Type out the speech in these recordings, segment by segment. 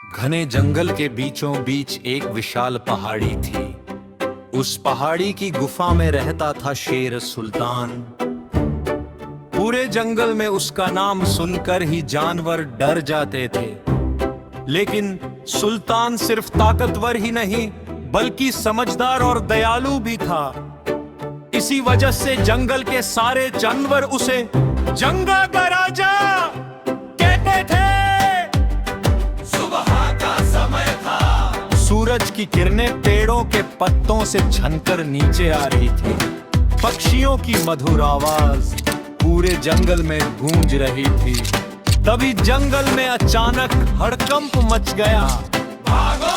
घने जंगल के बीचों बीच एक विशाल पहाड़ी थी। उस पहाड़ी की गुफा में रहता था शेर सुल्तान। पूरे जंगल में उसका नाम सुनकर ही जानवर डर जाते थे। लेकिन सुल्तान सिर्फ ताकतवर ही नहीं बल्कि समझदार और दयालु भी था। इसी वजह से जंगल के सारे जानवर उसे जंगा का राजा कहते थे। सुबह का समय था, सूरज की किरणें पेड़ों के पत्तों से छनकर नीचे आ रही थी। पक्षियों की मधुर आवाज पूरे जंगल में गूंज रही थी। तभी जंगल में अचानक हड़कंप मच गया। भागो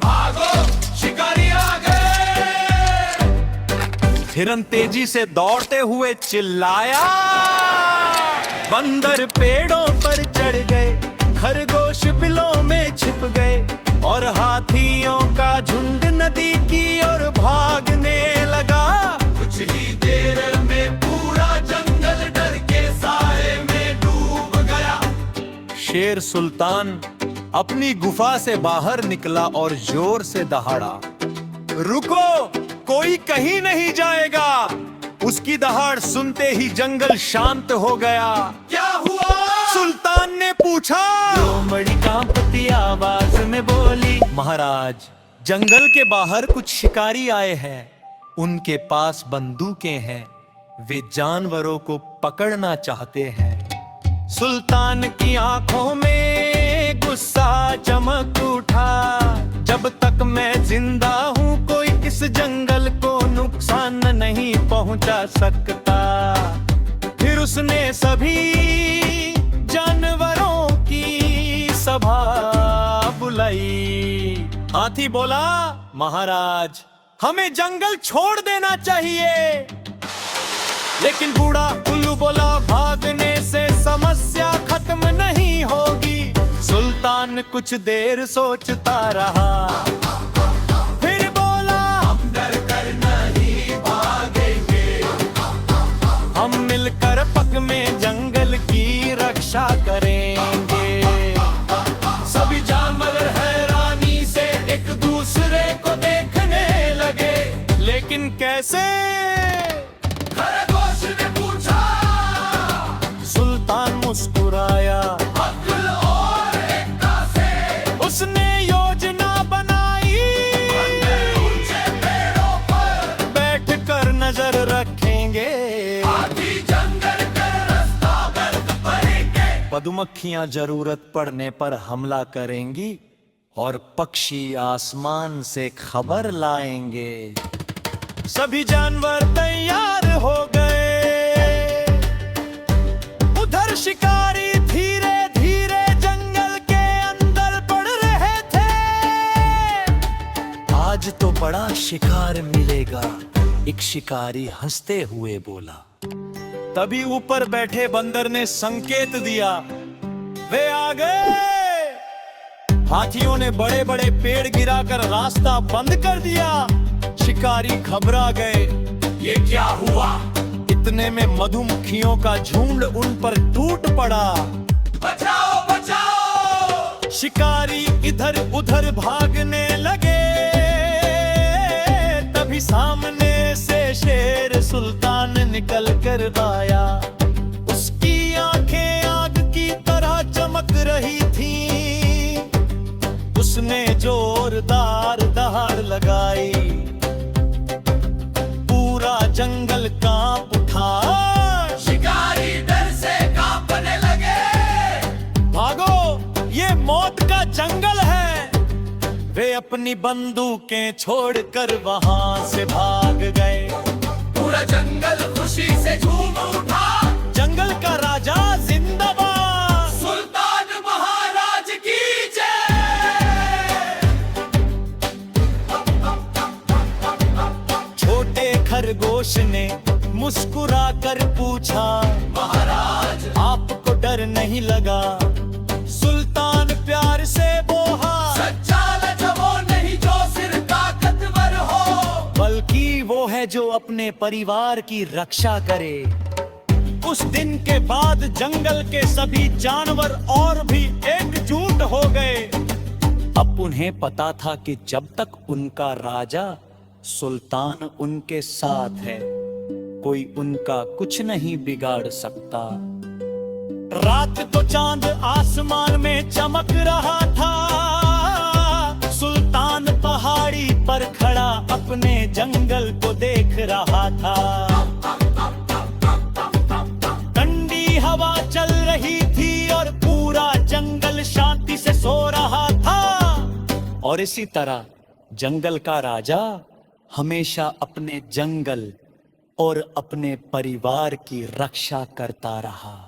भागो, शिकारी आ गए। हिरन तेजी से दौड़ते हुए चिल्लाया। बंदर पेड़ों पर चढ़ गए, खरगोश बिलों में छिप गए और हाथियों का झुंड नदी की ओर भागने लगा। कुछ ही देर में पूरा जंगल डर के साए में डूब गया। शेर सुल्तान अपनी गुफा से बाहर निकला और जोर से दहाड़ा। रुको, कोई कहीं नहीं जाएगा। उसकी दहाड़ सुनते ही जंगल शांत हो गया। क्या हुआ? सुल्तान ने पूछा। लोमड़ी कांपती आवाज में बोली, महाराज, जंगल के बाहर कुछ शिकारी आए हैं। उनके पास बंदूकें हैं। वे जानवरों को पकड़ना चाहते हैं। सुल्तान की आंखों में गुस्सा चमक उठा। जब तक मैं जिंदा हूँ कोई इस जंगल को नुकसान नहीं पहुंचा सकता। फिर उसने सभी जानवरों की सभा बुलाई। हाथी बोला, महाराज, हमें जंगल छोड़ देना चाहिए। लेकिन बूढ़ा उल्लू बोला, भागने से समस्या खत्म नहीं होगी। सुल्तान कुछ देर सोचता रहा, फिर बोला, हम डर कर नहीं भागेंगे। हम मिलकर पग में जंगल की रक्षा करेंगे। सभी जानवर हैरानी से एक दूसरे को देखने लगे। लेकिन कैसे? खरगोश ने पूछा। सुल्तान मुस्कुराया। अक्ल और एकता से उसने योजना बनाई। ऊंचे पेड़ों पर बैठकर नजर रखेंगे। हाथी जंगल का रास्ता बंद करेंगे। मधुमक्खियां जरूरत पड़ने पर हमला करेंगी और पक्षी आसमान से खबर लाएंगे। सभी जानवर तैयार हो गए। उधर शिकारी धीरे धीरे जंगल के अंदर बढ़ रहे थे। आज तो बड़ा शिकार मिलेगा, एक शिकारी हंसते हुए बोला। तभी ऊपर बैठे बंदर ने संकेत दिया, वे आ गए। हाथियों ने बड़े बड़े पेड़ गिराकर रास्ता बंद कर दिया। शिकारी घबरा गए। ये क्या हुआ? इतने में मधुमक्खियों का झुंड उन पर टूट पड़ा। बचाओ बचाओ! शिकारी इधर उधर भागने लगे। तभी सामने से शेर सुल्तान निकल कर आया। उसकी आंखें आग की तरह चमक रही थीं। उसने जोरदार दहाड़ लगाई। पूरा जंगल कांप उठा। शिकारी डर से कांपने लगे। भागो, ये मौत का जंगल है। वे अपनी बंदूकें छोड़कर वहां से भाग गए। पूरा जंगल खुशी से झूम उठा। जंगल का राजा जिंदाबाद। सुल्तान महाराज की जय। छोटे खरगोश ने मुस्कुरा कर पूछा, महाराज, आपको डर नहीं लगा? सुल्तान प्यार से बोहा, सच्चा राजा वो नहीं जो सिर्फ ताकतवर हो, बल्कि वो है जो अपने परिवार की रक्षा करे। उस दिन के बाद जंगल के सभी जानवर और भी एकजुट हो गए। अब उन्हें पता था कि जब तक उनका राजा सुल्तान उनके साथ है, कोई उनका कुछ नहीं बिगाड़ सकता। रात को चांद आसमान में चमक रहा था, सुल्तान पहाड़ी पर खड़ा अपने जंगल को देख रहा था। ठंडी हवा चल रही थी और पूरा जंगल शांति से सो रहा था। और इसी तरह जंगल का राजा हमेशा अपने जंगल और अपने परिवार की रक्षा करता रहा।